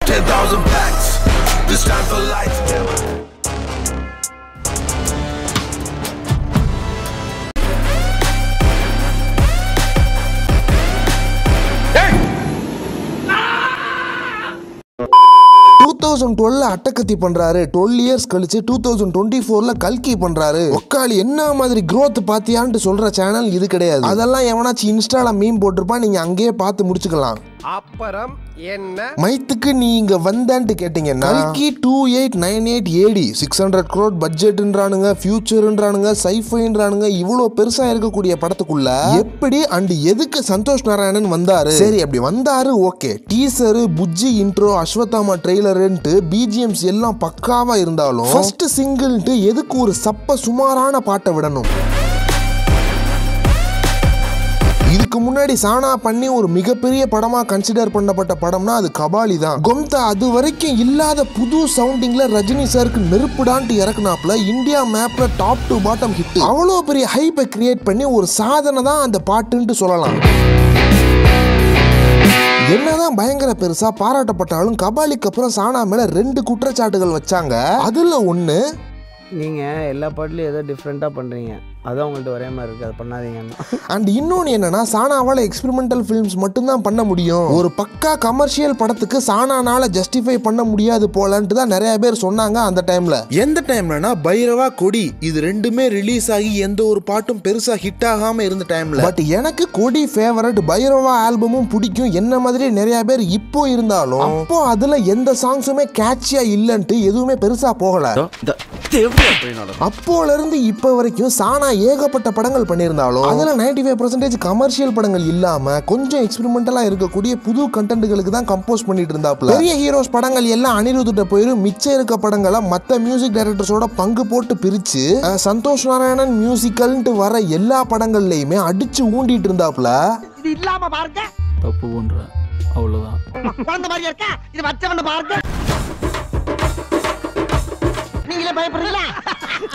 10,000 packs. This time for life. அட்டகத்தி பண்றாரு 12 years கழிச்சு 2024ல கல்கி பண்றாரு. ஒக்காளி என்ன மாதிரி growth பாத்தியான்னு சொல்ற சேனல் இது கிடையாது. அதெல்லாம் எவனாச்சும் இன்ஸ்டால மீம் போட்டிருப்பா, நீங்க அங்கேயே பார்த்து முடிச்சுக்கலாம். அப்புறம் என்ன மைத்துக்கு நீ இங்க வந்தான்னு கேட்டீங்கன்னா கல்கி 2898 AD 600 crore பட்ஜெட்ன்றானுங்க, ஃபியூச்சர்ன்றானுங்க, சைஃபைன்றானுங்க. இவ்வளவு பெருசா இருக்கக்கூடிய படத்துக்குள்ள எப்படி அண்ட் எதுக்கு சந்தோஷ் நாராயணன் வந்தாரு? சரி, அப்படி வந்தாரு okay. Teaser, Bujji intro, Ashwatthama ட்ரெய்லர்ன்ட்டு பிஜிஎம்ஸ் எல்லாம் பக்காவா இருந்தாலும் ஃபர்ஸ்ட் சிங்கிள்ட்டு எதுக்கு ஒரு சப்ப சுமாரான பாட்டை விடணும்? இதுக்கு முன்னாடி சானா பண்ணி ஒரு மிகப்பெரிய படமா கன்சிடர் பண்ணப்பட்ட படம்னா அது கபாலி தான். கொம்தா அது வரைக்கும் இல்லாத புது சவுண்டிங்ல ரஜினி சாருக்கு நெருப்புடான்ட்டு இறக்குனாப்ல இந்தியா மேப்ல டாப் டு பாட்டம் ஹிட். அவ்வளோ பெரிய ஹைப்பை கிரியேட் பண்ணி ஒரு சாதனை தான் அந்த பாட்டுன்ட்டு சொல்லலாம். என்னதான் பயங்கர பெருசா பாராட்டப்பட்டாலும் கபாலிக்கு அப்புறம் சானா மேல 2 குற்றச்சாட்டுகள் வச்சாங்க. அதுல ஒண்ணு, நீங்க எல்லா பாட்டுலயும் ஏதோ டிஃப்ரெண்டா பண்றீங்க, அதான் உங்கள்ட்ட ஒரே மாதிரி இருக்கு, அதை பண்ணாதீங்கன்னா. அண்ட் இன்னொன்று என்னன்னா, சானாவால் எக்ஸ்பெரிமெண்டல் ஃபிலிம்ஸ் மட்டும்தான் பண்ண முடியும், ஒரு பக்கா கமர்ஷியல் படத்துக்கு சானானால ஜஸ்டிஃபை பண்ண முடியாது போலன்ட்டு தான் நிறைய பேர் சொன்னாங்க அந்த டைம்ல. எந்த டைம்லனா பைரவா, கொடி இது ரெண்டுமே ரிலீஸ் ஆகி எந்த ஒரு பாட்டும் பெருசா ஹிட் ஆகாம இருந்த டைம்ல. பட் எனக்கு கொடி ஃபேவரட், பைரவா ஆல்பமும் பிடிக்கும். என்ன மாதிரி நிறைய பேர் இப்போ இருந்தாலும் அப்போ அதுல எந்த சாங்ஸுமே கேட்சியா இல்லன்ட்டு எதுவுமே பெருசா போகல. அப்போல இருந்து இப்போ வரைக்கும் சானா ஏகப்பட்ட படங்கள் பண்ணியிருந்தாலும் அதுல 95% கமர்ஷியல் படங்கள் இல்லாம கொஞ்சம் எக்ஸ்பெரிமெண்டலா இருக்கக்கூடிய புது கண்டென்ட்களுக்கு தான் கம்போஸ் பண்ணிட்டு இருந்தாப்ல. பெரிய ஹீரோஸ் படங்கள் எல்லாம் அனிருத்திட்ட போயிரும், மிச்சம் இருக்க படங்களை மத்த மியூசிக் டைரக்டர்ஸோட பங்கு போட்டு பிரிச்சு சந்தோஷ் நாராயணன் மியூசிக்கல்ன்ட்டு வர எல்லா படங்கள்லயுமே அடிச்சு ஊண்டிட்டு இருந்தாப்ல. இது இல்லாம பாருங்க, தப்பு பண்ற அவ்வளவுதான். குழந்தை மாதிரியா இருக்கா இது, வச்சவன பாருங்க. நீங்களே பயப்படுறீங்களா?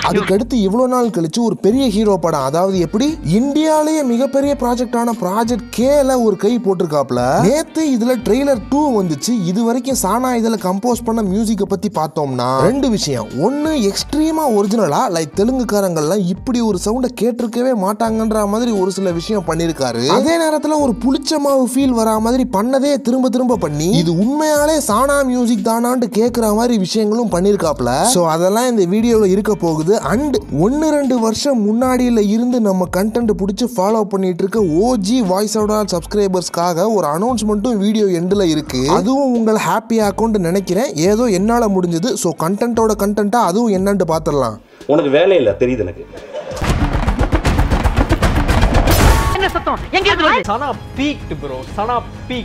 அதுக்கடுத்து இவ்வளவு நாள் கழிச்சு ஒரு பெரிய ஹீரோ படம், அதாவது எப்படி இந்தியாலேயே மிகப்பெரிய ப்ராஜெக்டான ப்ராஜெக்ட் கேல ஒரு கை போட்டிருக்காப்ல. நேத்து இதுல ட்ரெய்லர் 2 வந்துச்சு. இது வரைக்கும் சானா இதுல கம்போஸ் பண்ண மியூசிக்கை பத்தி பார்த்தோம்னா 2 விஷயம். ஒன்னு, எக்ஸ்ட்ரீமா ஒரிஜினலா லைக் தெலுங்குக்காரங்கள்லாம் இப்படி ஒரு சவுண்டை கேட்டிருக்கவே மாட்டாங்கன்ற மாதிரி ஒரு சில விஷயம் பண்ணிருக்காரு. அதே நேரத்துல ஒரு புளிச்ச மாவு ஃபீல் வரா மாதிரி பண்ணதே திரும்ப திரும்ப பண்ணி இது உண்மையாலே சானா மியூசிக் தானான்னு கேட்கிற மாதிரி விஷயங்களும் பண்ணிருக்காப்ல. சோ அதெல்லாம் இந்த வீடியோல இருக்க போகுது. அண்ட் 1-2 வருஷம் முன்னாடியில இருந்து நம்ம கண்டென்ட் பிடிச்சி ஃபாலோ பண்ணிட்டு இருக்க ஓஜி வாய்ஸ் அவுட் சப்ஸ்கிரைபர்ஸ்க்காக ஒரு அனௌன்ஸ்மெண்ட்டும் வீடியோ எண்ட்ல இருக்கு. அதுவும் உங்களை ஹாப்பியா இருக்கும்னு நினைக்கிறேன். ஏதோ என்னால முடிஞ்சது. ஸோ கண்டென்ட்டோட கண்டென்ட்டா அதுவும் என்னன்னு பார்த்துடலாம். உனக்கு வேலை இல்லை தெரியுது எனக்கு.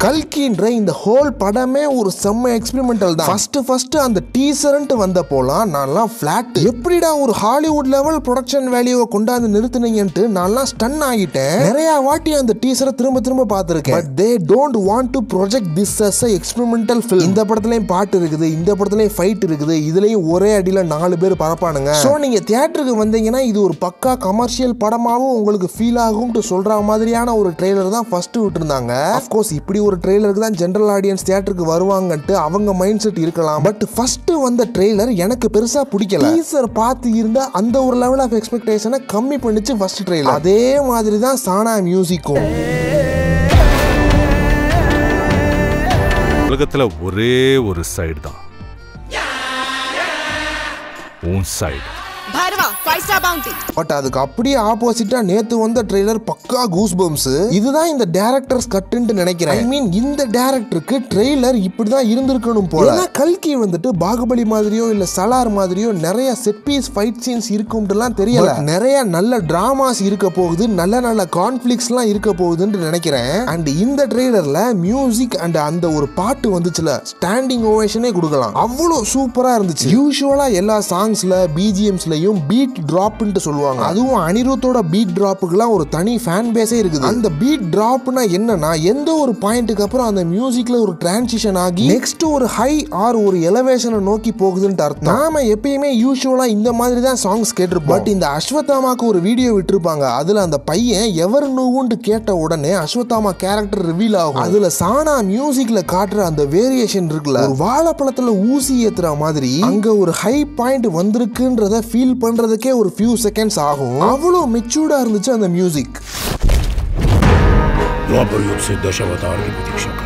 கல்கின்ற இந்த ஹோல் படமே ஒரு செம்ம எக்ஸ்பெரிமெண்டல் தான். ஃபர்ஸ்ட் அந்த டீசர்ன்ட்டு வந்த போலாம் நான்லாம் ஃபிளாட், எப்படிடா ஒரு ஹாலிவுட் லெவல் ப்ரொடக்ஷன் வேல்யூவை கொண்டாந்து நிறுத்துனீங்கன்ட்டு நான்லாம் ஸ்டன் ஆகிட்டேன். நிறைய வாட்டி அந்த டீசரை திரும்ப பார்த்திருக்கேன். But they don't want to project this as a experimental film. இந்த படத்துலயும் பாட்டு இருக்குது, இந்த படத்துலயும் ஃபைட் இருக்குது, இதுலயும் ஒரே அடியில 4 பேர் பரப்பானுங்க. ஸோ நீங்க தியேட்டருக்கு வந்தீங்கன்னா இது ஒரு பக்கா கமர்ஷியல் படமாவும் உங்களுக்கு ஃபீல் ஆகும்னு சொல்ற மாதிரியான ஒரு ட்ரெய்லர் தான் ஃபர்ஸ்ட் விட்டுருந்தாங்க. அஃப்கோர்ஸ் இப்படி ஒரு ட்ரெய்லருக்கு தான் ஜெனரல் ஆடியன்ஸ் தியேட்டருக்கு வருவாங்கன்ட்டு அவங்க மைண்ட் செட் இருக்கலாம். பட் ஃபர்ஸ்ட் வந்த ட்ரெய்லர் எனக்கு பெருசா பிடிக்கல. டீசர் பார்த்து இருந்தா அந்த ஒரு லெவல் ஆஃப் எக்ஸ்பெக்டேஷனை கம்மி பண்ணிச்சு ஃபர்ஸ்ட் ட்ரெய்லர். அதே மாதிரி தான் சானா மியூசிக்கும். உலகத்துல ஒரே ஒரு சைடு தான், உன் சைடு. பட் அதுக்கு அப்படியே ஆப்போசிட்டா நேத்து வந்த ட்ரெய்லர் பக்கா கூஸ் பம்ஸ். இதுதான் இந்த டைரக்டர்ஸ் கட்டுன்னு நினைக்கிறேன். ஐ மீன் இந்த டைரக்டருக்கு ட்ரெய்லர் இப்படிதான் இருந்திருக்கணும் போல. ஏன்னா கல்கி வந்துட்டு பாகுபலி மாதிரியோ இல்ல சலார் மாதிரியோ நிறைய செட் பீஸ் ஃபைட் சீன்ஸ் இருக்கும்ட்டுலாம் தெரியல. நிறைய நல்ல டிராமாஸ் இருக்க போகுது, நல்ல கான்ஃபிளிக்ஸ்லாம் இருக்க போகுதுன்னு நினைக்கிறேன். அண்ட் இந்த ட்ரெய்லர்ல மியூசிக் அண்ட் அந்த ஒரு பாட்டு வந்துச்சுல, ஸ்டாண்டிங் ஓவேஷனே கொடுக்கலாம். அவ்வளோ சூப்பரா இருந்துச்சு. யூசுவலா எல்லா சாங்ஸ்ல பிஜிஎம்ஸ்லயும் தெரியும் பீட் டிராப்னு சொல்லுவாங்க. அதுவும் அனிருத்தோட பீட் டிராப்புக்குலாம் ஒரு தனி ஃபேன் பேஸே இருக்குது. அந்த பீட் டிராப்னா என்னன்னா எந்த ஒரு பாயிண்ட்டுக்கு அப்புறம் அந்த மியூசிக்ல ஒரு டிரான்சிஷன் ஆகி நெக்ஸ்ட் ஒரு ஹை ஆர் ஒரு எலவேஷனை நோக்கி போகுதுன்னு அர்த்தம். நாம எப்பயுமே யூசுவலா இந்த மாதிரி தான் சாங்ஸ் கேட்டிருப்போம். பட் இந்த அஸ்வத்தாமாக்கு ஒரு வீடியோ விட்டுருப்பாங்க. அதுல அந்த பையன் எவர் நூவுன்னு கேட்ட உடனே அஸ்வத்தாமா கேரக்டர் ரிவீல் ஆகும். அதுல சானா மியூசிக்ல காட்டுற அந்த வேரியேஷன் இருக்குல்ல, ஒரு வாழைப்பழத்துல ஊசி ஏத்துற மாதிரி அங்க ஒரு ஹை பாயிண்ட் வந்திருக்குன்றத ஃபீல் பண்றதுக்கே ஒரு ஃபியூ செகண்ட்ஸ் ஆகும். அவ்வளோ மெச்சூர்டா இருந்துச்சு அந்த மியூசிக். द्वापर युग से दशावतार की प्रतीक्षा कर।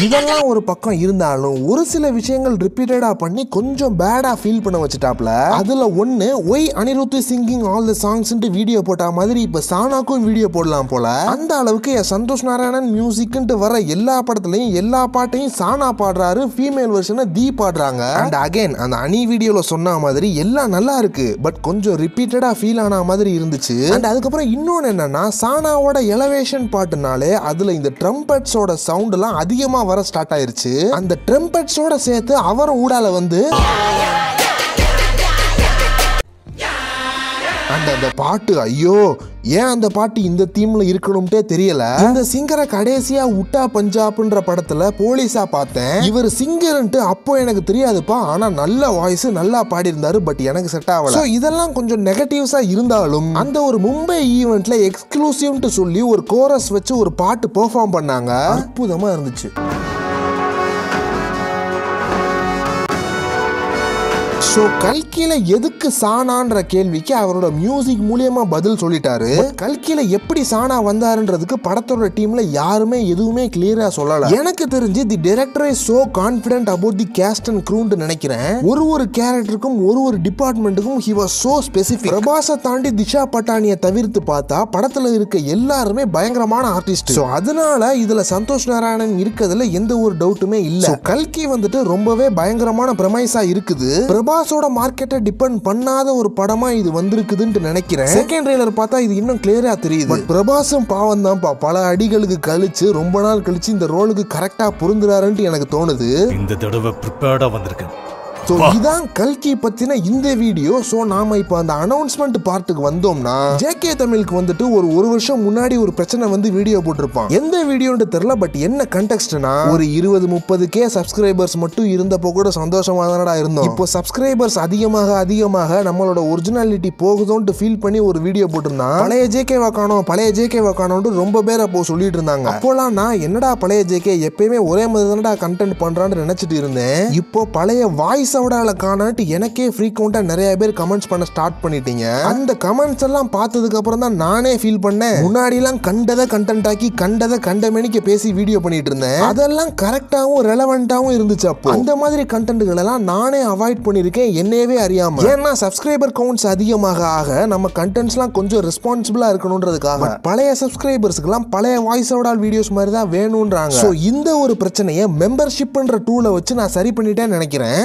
இதெல்லாம் ஒரு பக்கம் இருந்தாலும் ஒரு சில விஷயங்கள் ரிப்பீட்டடா பண்ணி கொஞ்சம் பேடா ஃபீல் பண்ண வச்சுட்டாப்ல. அதுல ஒன்னு why Anirudh singing all the songs video போட்ட மாதிரி இப்ப சானாக்கும் வீடியோ போடலாம் போல. அந்த அளவுக்கு சந்தோஷ் நாராயணன் மியூசிக் வர எல்லா படத்துலயும் எல்லா பாட்டையும் சானா பாடுறாரு, ஃபீமேல் வெர்ஷனை தீ பாடுறாங்க. அண்ட் அகைன் அந்த அனி வீடியோல சொன்ன மாதிரி எல்லாம் நல்லா இருக்கு, பட் கொஞ்சம் ரிப்பீட்டடா ஃபீல் ஆன மாதிரி இருந்துச்சு. அண்ட் அதுக்கப்புறம் இன்னொன்னு என்னன்னா சானாவோட எலவேஷன் பாட்டுனாலே அதுல இந்த ட்ரம்பட்ஸோட சவுண்ட் எல்லாம் அதிகமா வர ஸ்டார்ட் ஆயிருச்சு. அந்த ட்ரம்பட்ஸோட சேர்த்து அவரும் ஊடால வந்து அந்த பாட்டு, ஐயோ ஏன் அந்த பாட்டு இந்த தீம்ல இருக்கணும்ட்டே தெரியல. இந்த சிங்கரை கடைசியா உட்டா பஞ்சாப்ன்ற படத்துல போலீஸா பார்த்தேன். இவர் சிங்கர்ன்ட்டு அப்போ எனக்கு தெரியாதுப்பா, ஆனா நல்ல வாய்ஸ் நல்லா பாடி இருந்தாரு, பட் எனக்கு செட் ஆகல. இதெல்லாம் கொஞ்சம் நெகட்டிவ்ஸா இருந்தாலும் அந்த ஒரு மும்பை ஈவென்ட்ல எக்ஸ்க்ளூசிவ்னு சொல்லி ஒரு கோரஸ் வச்சு ஒரு பாட்டு பெர்ஃபார்ம் பண்ணாங்க, அற்புதமா இருந்துச்சு. ஸோ கல்கியில எதுக்கு சானான்ற கேள்விக்கு அவரோட மியூசிக் மூலியமா பதில் சொல்லிட்டாரு. கல்கியில எப்படி சானா வந்தாருன்றதுக்கு படத்தோட டீம்ல யாருமே எதுவுமே கிளியரா சொல்லல. எனக்கு தெரிஞ்சு the director is so confident about the cast and க்ரூன்னு நினைக்கிறேன். ஒரு கேரக்டருக்கும் ஒரு டிபார்ட்மெண்ட்டுக்கும் ஹி வாஸ் சோ ஸ்பெசிஃபிக். பிரபாஸை தாண்டி திஷா பட்டானியை தவிர்த்து பார்த்தா படத்துல இருக்க எல்லாருமே பயங்கரமான ஆர்டிஸ்ட். ஸோ அதனால இதுல சந்தோஷ் நாராயணன் இருக்கிறதுல எந்த ஒரு டவுட்டுமே இல்ல. கல்கி வந்துட்டு ரொம்பவே பயங்கரமான பிரமைஸா இருக்குது. பிரபாஸோட மார்க்கெட்டை டிபெண்ட் பண்ணாத ஒரு படமா இது வந்திருக்குதுன்னு நினைக்கிறேன். செகண்ட் ட்ரெய்லர் பார்த்தா இது இன்னும் கிளியரா தெரியுது. பட் பிரபாஸும் பாவம் தான்ப்பா, பல அடிகளுக்கு கழிச்சு ரொம்ப நாள் கழிச்சு இந்த ரோலுக்கு கரெக்டா பொருந்துறாருன்னு எனக்கு தோணுது. இந்த தடவை ப்ரிப்பேர்டா வந்திருக்கேன். ஸோ இதான் கல்கி பத்தின இந்த வீடியோ. ஸோ நாம இப்போ அந்த அனௌன்ஸ்மெண்ட் பார்ட்டுக்கு வந்தோம்னா, ஜேகே தமிழுக்கு வந்துட்டு ஒரு வருஷம் முன்னாடி ஒரு பிரச்சனை வந்து வீடியோ போட்டிருப்பான். எந்த வீடியோன்னு தெரியல, பட் என்ன கண்டெக்ஸ்ட்னா ஒரு 20-30K சப்ஸ்கிரைபர்ஸ் மட்டும் இருந்தப்போ கூட சந்தோஷமா தானடா இருந்தோம். இப்போ சப்ஸ்கிரைபர்ஸ் அதிகமாக நம்மளோட ஒரிஜினாலிட்டி போகுதோன்ட்டு ஃபீல் பண்ணி ஒரு வீடியோ போட்டிருந்தான். பழைய ஜேகேவா காணோம் ரொம்ப பேர் அப்போ சொல்லிட்டு இருந்தாங்க. அப்போலாம் நான் என்னடா பழைய ஜேகே எப்பயுமே ஒரே மாதிரி தானடா கண்டென்ட் பண்றான்னு நினைச்சிட்டு இருந்தேன். இப்போ பழைய வாய்ஸ் காணாட்டு எனக்கே ஃப்ரீக்வெண்டா நிறைய பேர் கமெண்ட்ஸ் பண்ண ஸ்டார்ட் பண்ணிட்டீங்க. அந்த கமெண்ட்ஸ் எல்லாம் பார்த்ததுக்கு அப்புறம் தான் நானே ஃபீல் பண்ணேன், முன்னாடி எல்லாம் கண்டதை கண்டென்ட் ஆக்கி கண்டதை கண்டமேனிக்கு பேசி வீடியோ பண்ணிட்டு இருந்தேன். அதெல்லாம் கரெக்டாவும் ரெலவெண்டாவும் இருந்துச்சு. அப்போ அந்த மாதிரி கண்டென்ட்கள் எல்லாம் நானே அவாய்ட் பண்ணிருக்கேன் என்னையவே அறியாம. ஏன்னா சப்ஸ்கிரைபர் கவுண்ட்ஸ் அதிகமாக ஆக நம்ம கண்டென்ட்ஸ்லாம் கொஞ்சம் ரெஸ்பான்சிபிளா இருக்கணும்ன்றதுக்காக பழைய சப்ஸ்கிரைபர்ஸ்க்குலாம் பழைய வாய்ஸ் ஓவரால் வீடியோஸ் மாதிரி தான் வேணும்ன்றாங்க. ஸோ இந்த ஒரு பிரச்சனையை மெம்பர்ஷிப்ன்ற டூலை வச்சு நான் சரி பண்ணிட்டேன்னு நினைக்கிறேன்.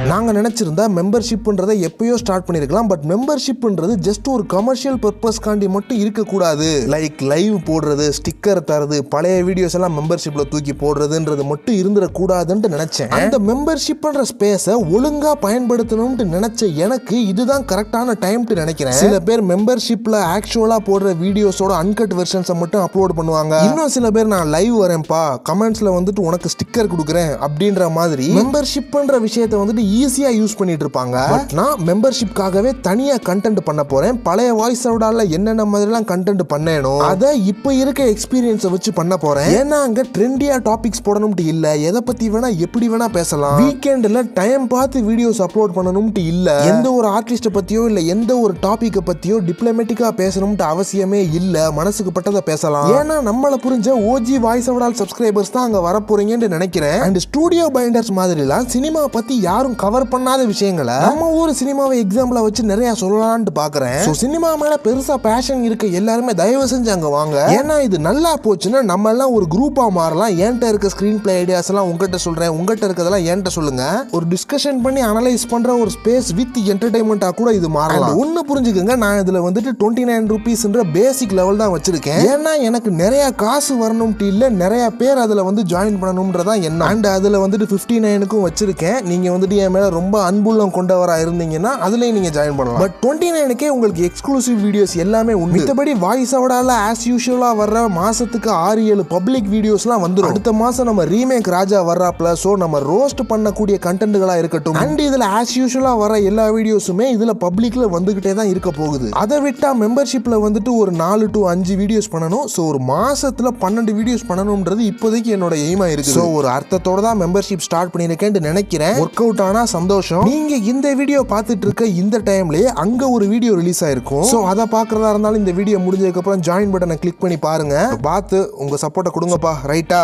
நாங்கள் நினச்சிருந்தா மெம்பர்ஷிப்ன்றதை எப்பயோ ஸ்டார்ட் பண்ணியிருக்கலாம். பட் மெம்பர்ஷிப்ன்றது ஜஸ்ட் ஒரு கமர்ஷியல் பர்பஸ்காண்டி மட்டும் இருக்கக்கூடாது. லைக் லைவ் போடுறது, ஸ்டிக்கர் தரது, பழைய வீடியோஸ் எல்லாம் மெம்பர்ஷிப்பில் தூக்கி போடுறதுன்றது மட்டும் இருந்துடக்கூடாதுன்ட்டு நினச்சேன். அந்த மெம்பர்ஷிப்ன்ற ஸ்பேஸை ஒழுங்காக பயன்படுத்தணும்னு நினச்ச எனக்கு இதுதான் கரெக்டான டைம்ட்டு நினைக்கிறேன். சில பேர் மெம்பர்ஷிப்பில் ஆக்சுவலாக போடுற வீடியோஸோட அன்கட் வெர்ஷன்ஸை மட்டும் அப்லோட் பண்ணுவாங்க. இன்னும் சில பேர் நான் லைவ் வரேன்ப்பா, கமெண்ட்ஸில் வந்துட்டு உனக்கு ஸ்டிக்கர் கொடுக்குறேன் அப்படின்ற மாதிரி மெம்பர்ஷிப்ன்ற விஷயத்தை வந்துட்டு ஈஸியா யூஸ் பண்ணிட்டு இருப்பாங்க. பட் நான் மெம்பர்ஷிப்காகவே தனியா கண்டென்ட் பண்ண போறேன். பழைய வாய்ஸ் ஓவரால என்னென்ன மாதிரிலாம் கண்டென்ட் பண்ணேனோ அதை இப்போ இருக்க எக்ஸ்பீரியன்ஸை வச்சு பண்ண போறேன். ஏன்னா அங்க ட்ரெண்டியா டாபிக்ஸ் போடணும்ட்டு இல்ல, எதை பத்தி வேணா எப்படி வேணா பேசலாம். வீக்கெண்ட்ல டைம் பார்த்து வீடியோஸ் அப்லோட் பண்ணணும்ட்டு இல்ல, எந்த ஒரு ஆர்டிஸ்ட பத்தியோ இல்ல எந்த ஒரு டாபிக்கை பத்தியோ டிப்ளமேட்டிக்கா பேசணும்ட்டு அவசியமே இல்ல, மனசுக்கு பட்டதை பேசலாம். ஏன்னா நம்மள புரிஞ்ச ஓஜி வாய்ஸ் ஓவரால் சப்ஸ்கிரைபர்ஸ் தான் அங்க வரப்போறீங்கன்னு நினைக்கிறேன். அண்ட் ஸ்டூடியோ பைண்டர்ஸ் மாதிரிலாம் சினிமா பத்தி யாரும் கவர் பண்ணாத விஷயங்களை நம்ம ஊர் சினிமாவை எக்ஸாம்பிளா வச்சு நிறைய சொல்லலாம்னு பாக்குறேன். சினிமா மேல பெருசா பேஷன் இருக்க எல்லாருமே தயவு செஞ்சு அங்க வாங்க. ஏன்னா இது நல்லா போச்சுன்னா நம்ம எல்லாம் ஒரு குரூப்பா மாறலாம். என்கிட்ட இருக்க ஸ்கிரீன் பிளே ஐடியாஸ் எல்லாம் உங்ககிட்ட சொல்றேன், உங்ககிட்ட இருக்கதெல்லாம் என்கிட்ட சொல்லுங்க. ஒரு டிஸ்கஷன் பண்ணி அனலைஸ் பண்ற ஒரு ஸ்பேஸ் வித் என்டர்டைன்மெண்டா கூட இது மாறலாம். ஒன்னு புரிஞ்சுக்கங்க, நான் இதுல வந்துட்டு 29 ரூபீஸ்ன்ற பேசிக் லெவல் தான் வச்சிருக்கேன். ஏன்னா எனக்கு நிறைய காசு வரணும்ட்டு இல்ல, நிறைய பேர் அதுல வந்து ஜாயின் பண்ணணும்ன்றதா என்ன. அண்ட் அதுல வந்துட்டு 59க்கும் வச்சிருக்கேன். நீங்க வந்துட்டு என் மேல ரொம்ப அன்புள்ளம் கொண்டவரா இருந்தீங்கன்னா அதுலயும் நீங்க ஜாயின் பண்ணலாம். பட் 29க்கே உங்களுக்கு எக்ஸ்க்ளூசிவ் வீடியோஸ் எல்லாமே உண்டு. மத்தபடி வாய்ஸ் ஓவரால ஆஸ் யூஷுவலா வர்ற மாசத்துக்கு 6-7 பப்ளிக் வீடியோஸ்லாம் வந்துரும். அடுத்த மாசம் நம்ம ரீமேக் ராஜா வர்றாப்ல. சோ நம்ம ரோஸ்ட் பண்ணக்கூடிய கண்டென்ட்களா இருக்கட்டும். அண்ட் இதுல ஆஸ் யூஷுவலா வர எல்லா வீடியோஸுமே இதுல பப்ளிக்ல வந்துகிட்டே தான் இருக்க போகுது. அதை விட்டா மெம்பர்ஷிப்ல வந்துட்டு ஒரு 4 to 5 வீடியோஸ் பண்ணணும். சோ ஒரு மாசத்துல 12 வீடியோஸ் பண்ணணும்ன்றது இப்போதைக்கு என்னோட எய்மா இருக்கு. சோ ஒரு அர்த்தத்தோட தான் மெம்பர்ஷிப் ஸ்டார்ட் பண்ணிருக்கேன்னு நினைக்கிறேன். ஒர்க் அவுட் ஆனா சந்தோஷம். நீங்க இந்த வீடியோ பார்த்துட்டு இருக்க இந்த டைம்லயே அங்க ஒரு வீடியோ ரிலீஸ் ஆயிருக்கும். சோ அதை பாக்குறதா இருந்தாலும் இந்த வீடியோ முடிஞ்சதுக்கு அப்புறம் ஜாயின் பட்டனை கிளிக் பண்ணி பாருங்க. பார்த்து உங்க சப்போர்ட்டை கொடுங்கப்பா. ரைட்டா?